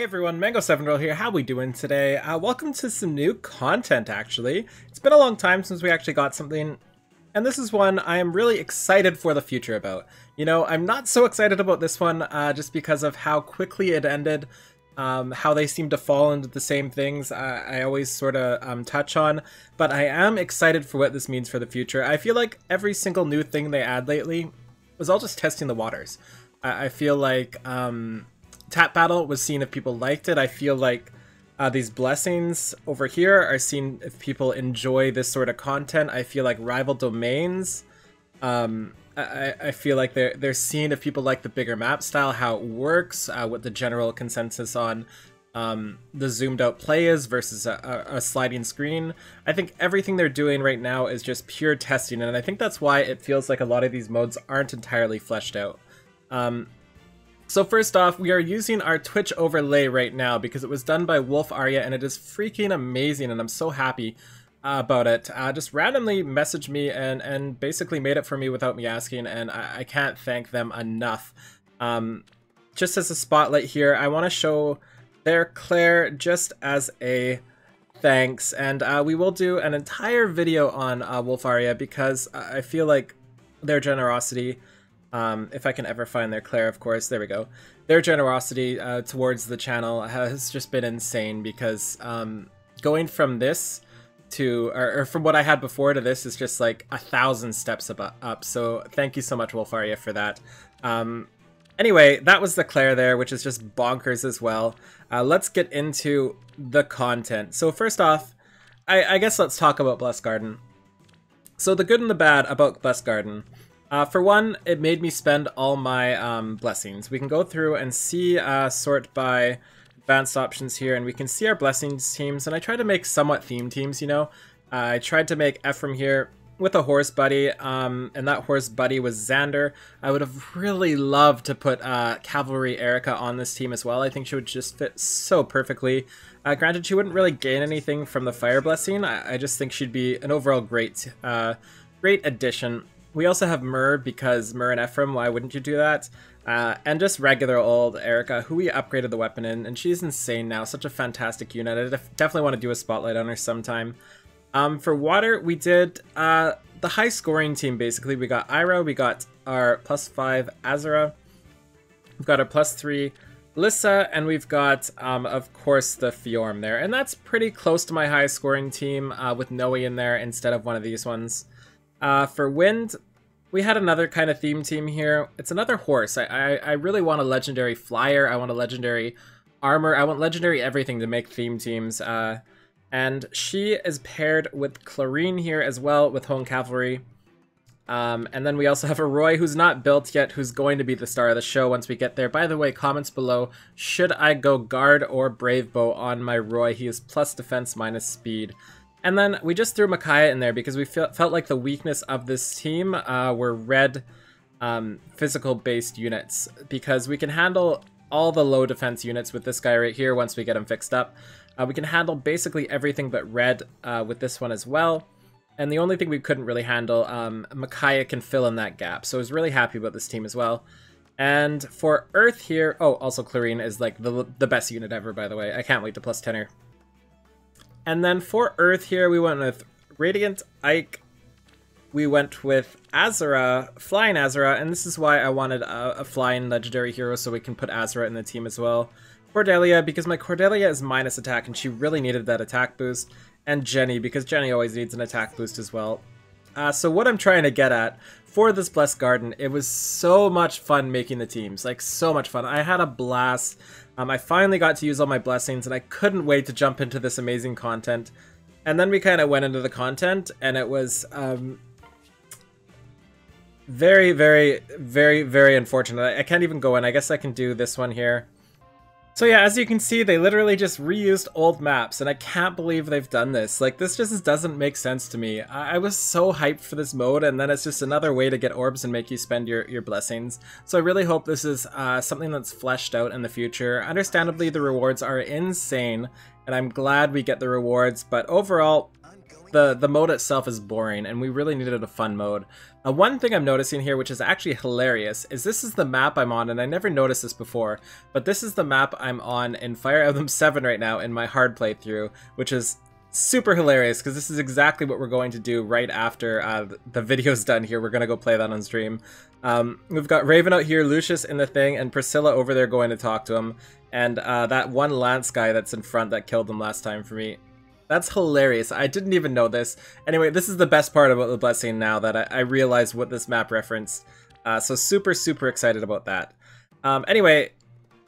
Everyone, Mango7Roll here. How we doing today? Welcome to some new content, actually. It's been a long time since we actually got something, and this is one I am really excited for the future about. You know, I'm not so excited about this one just because of how quickly it ended, how they seem to fall into the same things I always sort of touch on, but I am excited for what this means for the future. I feel like every single new thing they add lately was all just testing the waters. I feel like Tap Battle was seen if people liked it. I feel like these blessings over here are seen if people enjoy this sort of content. I feel like rival domains, I feel like they're seen if people like the bigger map style, how it works, what the general consensus on the zoomed out play is versus a sliding screen. I think everything they're doing right now is just pure testing, and I think that's why it feels like a lot of these modes aren't entirely fleshed out. So first off, we are using our Twitch overlay right now because it was done by Wolf Arya and it is freaking amazing, and I'm so happy about it. Just randomly messaged me and basically made it for me without me asking, and I can't thank them enough. Just as a spotlight here, I want to show their Claire just as a thanks, and we will do an entire video on Wolf Arya because I feel like their generosity, if I can ever find their Claire, of course, there we go. Their generosity towards the channel has just been insane because going from this to, or from what I had before to this is just like 1,000 steps up. So thank you so much, Wolfaria, for that. Anyway, that was the Claire there, which is just bonkers as well. Let's get into the content. So first off, I guess let's talk about Blessed Garden. So the good and the bad about Blessed Garden. For one, it made me spend all my blessings. We can go through and see sort by advanced options here, and we can see our blessings teams, and I tried to make somewhat themed teams, you know. I tried to make Ephraim here with a horse buddy, and that horse buddy was Xander. I would have really loved to put Cavalry Erica on this team as well. I think she would just fit so perfectly. Granted, she wouldn't really gain anything from the fire blessing. I just think she'd be an overall great addition. We also have Myrrh, because Myrrh and Ephraim, why wouldn't you do that? And just regular old Erica, who we upgraded the weapon in, and she's insane now, such a fantastic unit. I definitely want to do a spotlight on her sometime. For water, we did the high scoring team, basically. We got Ira, we got our +5 Azura, we've got our +3 Lissa, and we've got, of course, the Fjorm there. And that's pretty close to my high scoring team, with Noe in there instead of one of these ones. For wind, we had another kind of theme team here. It's another horse. I really want a legendary flyer. I want a legendary armor. I want legendary everything to make theme teams. And she is paired with Clarine here as well with Hone Cavalry. And then we also have a Roy who's not built yet, who's going to be the star of the show once we get there. By the way, comments below, should I go guard or brave bow on my Roy? He is plus defense minus speed. And then we just threw Micaiah in there because we felt like the weakness of this team were red physical-based units, because we can handle all the low defense units with this guy right here once we get him fixed up. We can handle basically everything but red with this one as well. And the only thing we couldn't really handle, Micaiah can fill in that gap. So I was really happy about this team as well. And for Earth here, oh, also Clarine is like the best unit ever, by the way. I can't wait to +10 her. And then for Earth here, we went with Radiant Ike, we went with Azura, Flying Azura, and this is why I wanted a flying legendary hero, so we can put Azura in the team as well. Cordelia, because my Cordelia is minus attack, and she really needed that attack boost. And Jenny, because Jenny always needs an attack boost as well. So what I'm trying to get at, for this Blessed Garden, it was so much fun making the teams, like so much fun. I had a blast. I finally got to use all my blessings, and I couldn't wait to jump into this amazing content. And then we kind of went into the content, and it was very, very, very, very unfortunate. I can't even go in. I guess I can do this one here. So yeah, as you can see, they literally just reused old maps, and I can't believe they've done this. Like, this just doesn't make sense to me. I was so hyped for this mode, and then it's just another way to get orbs and make you spend your blessings. So I really hope this is something that's fleshed out in the future. Understandably, the rewards are insane, and I'm glad we get the rewards, but overall, the mode itself is boring, and we really needed a fun mode. One thing I'm noticing here, which is actually hilarious, is this is the map I'm on, and I never noticed this before, but this is the map I'm on in Fire Emblem 7 right now in my hard playthrough, which is super hilarious because this is exactly what we're going to do right after the video's done here. We're going to go play that on stream. We've got Raven out here, Lucius in the thing, and Priscilla over there going to talk to him, and that one Lance guy that's in front that killed him last time for me. That's hilarious. I didn't even know this. Anyway, this is the best part about the Blessing now, that I realized what this map referenced. So super, super excited about that. Anyway,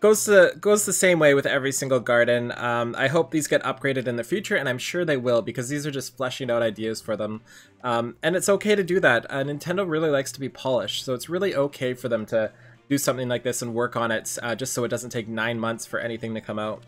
goes the same way with every single garden. I hope these get upgraded in the future, and I'm sure they will, because these are just fleshing out ideas for them. And it's okay to do that. Nintendo really likes to be polished, so it's really okay for them to do something like this and work on it, just so it doesn't take 9 months for anything to come out.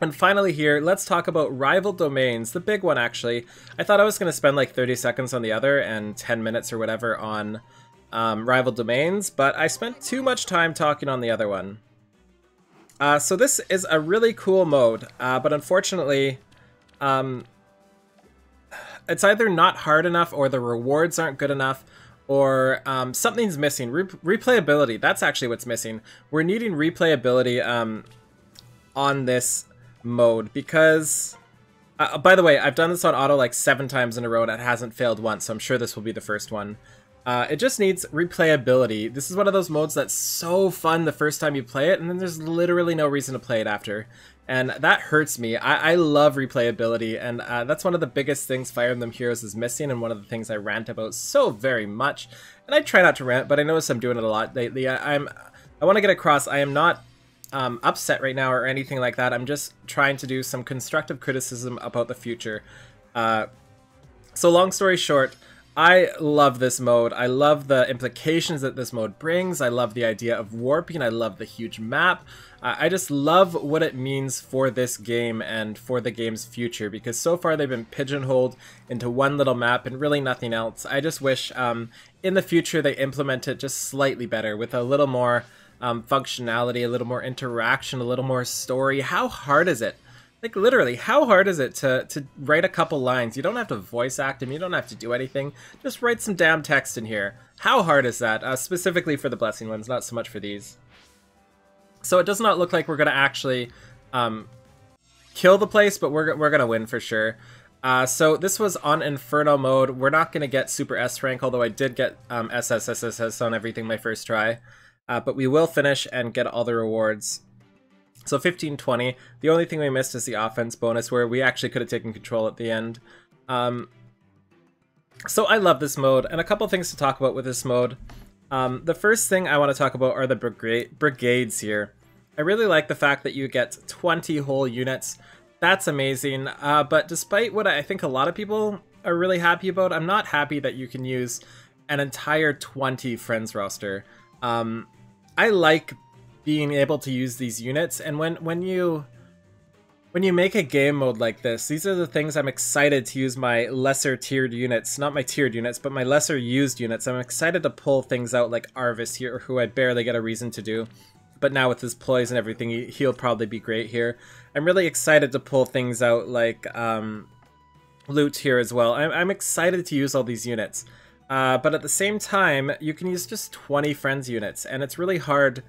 And finally here, let's talk about rival domains, the big one actually. I thought I was going to spend like 30 seconds on the other and 10 minutes or whatever on rival domains, but I spent too much time talking on the other one. So this is a really cool mode, but unfortunately, it's either not hard enough, or the rewards aren't good enough, or something's missing. Replayability, that's actually what's missing. We're needing replayability on this mode, because by the way, I've done this on auto like 7 times in a row and it hasn't failed once, so I'm sure this will be the first one. It just needs replayability. This is one of those modes that's so fun the first time you play it, and then there's literally no reason to play it after. And that hurts me. I love replayability, and that's one of the biggest things Fire Emblem Heroes is missing, and one of the things I rant about so very much. And I try not to rant, but I notice I'm doing it a lot lately. I want to get across, I am not upset right now or anything like that. I'm just trying to do some constructive criticism about the future. So long story short, I love this mode. I love the implications that this mode brings. I love the idea of warping. I love the huge map. I just love what it means for this game and for the game's future, because so far they've been pigeonholed into one little map and really nothing else. I just wish in the future they implement it just slightly better, with a little more functionality, a little more interaction, a little more story. How hard is it? Like, literally, how hard is it to write a couple lines? You don't have to voice act them, you don't have to do anything. Just write some damn text in here. How hard is that? Specifically for the Blessing ones, not so much for these. So it does not look like we're going to actually kill the place, but we're going to win for sure. So this was on Inferno mode. We're not going to get Super S rank, although I did get SSSS on everything my first try. But we will finish and get all the rewards. So 15-20. The only thing we missed is the offense bonus, where we actually could have taken control at the end. So I love this mode, and a couple things to talk about with this mode. The first thing I want to talk about are the brigades here. I really like the fact that you get 20 whole units. That's amazing, but despite what I think a lot of people are really happy about, I'm not happy that you can use an entire 20 friends roster. I like being able to use these units, and when you make a game mode like this, these are the things I'm excited to use my lesser tiered units, not my tiered units, but my lesser used units. I'm excited to pull things out like Arvis here, who I barely get a reason to do, but now with his ploys and everything, he'll probably be great here. I'm really excited to pull things out like Loot here as well. I'm excited to use all these units, but at the same time, you can use just 20 friends units, and it's really hard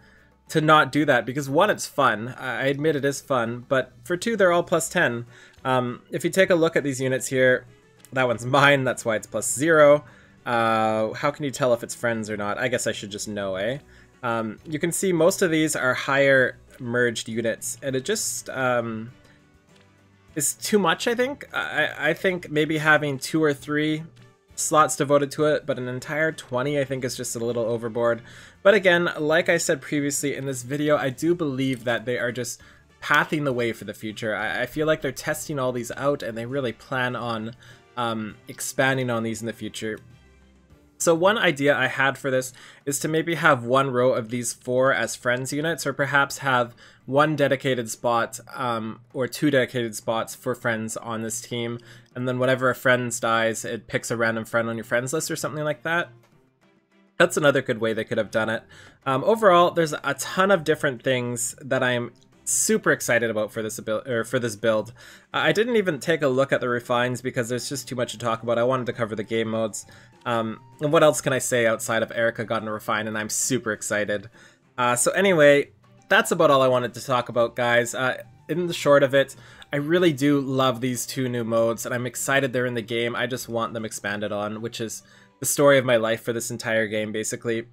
to not do that, because 1, it's fun. I admit it is fun, but for 2, they're all plus 10. If you take a look at these units here, that one's mine, that's why it's plus 0. How can you tell if it's friends or not? I guess I should just know, eh? You can see most of these are higher merged units, and it just is too much, I think. I think maybe having 2 or 3 slots devoted to it, but an entire 20 I think is just a little overboard. But again, like I said previously in this video, I do believe that they are just pathing the way for the future. I feel like they're testing all these out, and they really plan on expanding on these in the future. So one idea I had for this is to maybe have 1 row of these 4 as friends units, or perhaps have 1 dedicated spot or 2 dedicated spots for friends on this team, and then whenever a friend dies, it picks a random friend on your friends list or something like that. That's another good way they could have done it. Overall, there's a ton of different things that I'm super excited about for this build. I didn't even take a look at the refines because there's just too much to talk about. I wanted to cover the game modes. And what else can I say outside of Erica got a refine, and I'm super excited. So anyway, that's about all I wanted to talk about, guys. In the short of it, I really do love these two new modes, and I'm excited they're in the game. I just want them expanded on, which is the story of my life for this entire game, basically.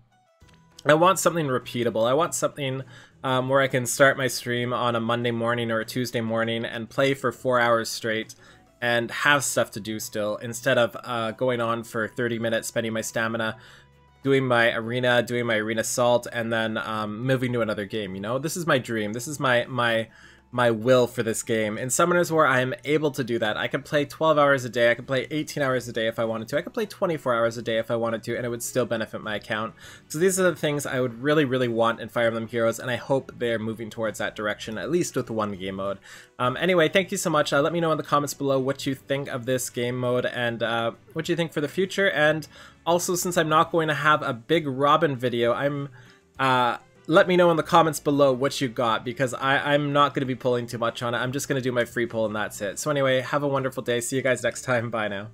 I want something repeatable. I want something where I can start my stream on a Monday morning or a Tuesday morning and play for 4 hours straight and have stuff to do still, instead of going on for 30 minutes, spending my stamina, doing my arena assault, and then moving to another game, you know? This is my dream. This is my will for this game. In Summoners War, I am able to do that. I can play 12 hours a day, I can play 18 hours a day if I wanted to, I could play 24 hours a day if I wanted to, and it would still benefit my account. So these are the things I would really, really want in Fire Emblem Heroes, and I hope they're moving towards that direction, at least with one game mode. Anyway, thank you so much. Let me know in the comments below what you think of this game mode, and what you think for the future. And also, since I'm not going to have a big Robin video, let me know in the comments below what you got, because I'm not going to be pulling too much on it. I'm just going to do my free pull and that's it. So anyway, have a wonderful day. See you guys next time. Bye now.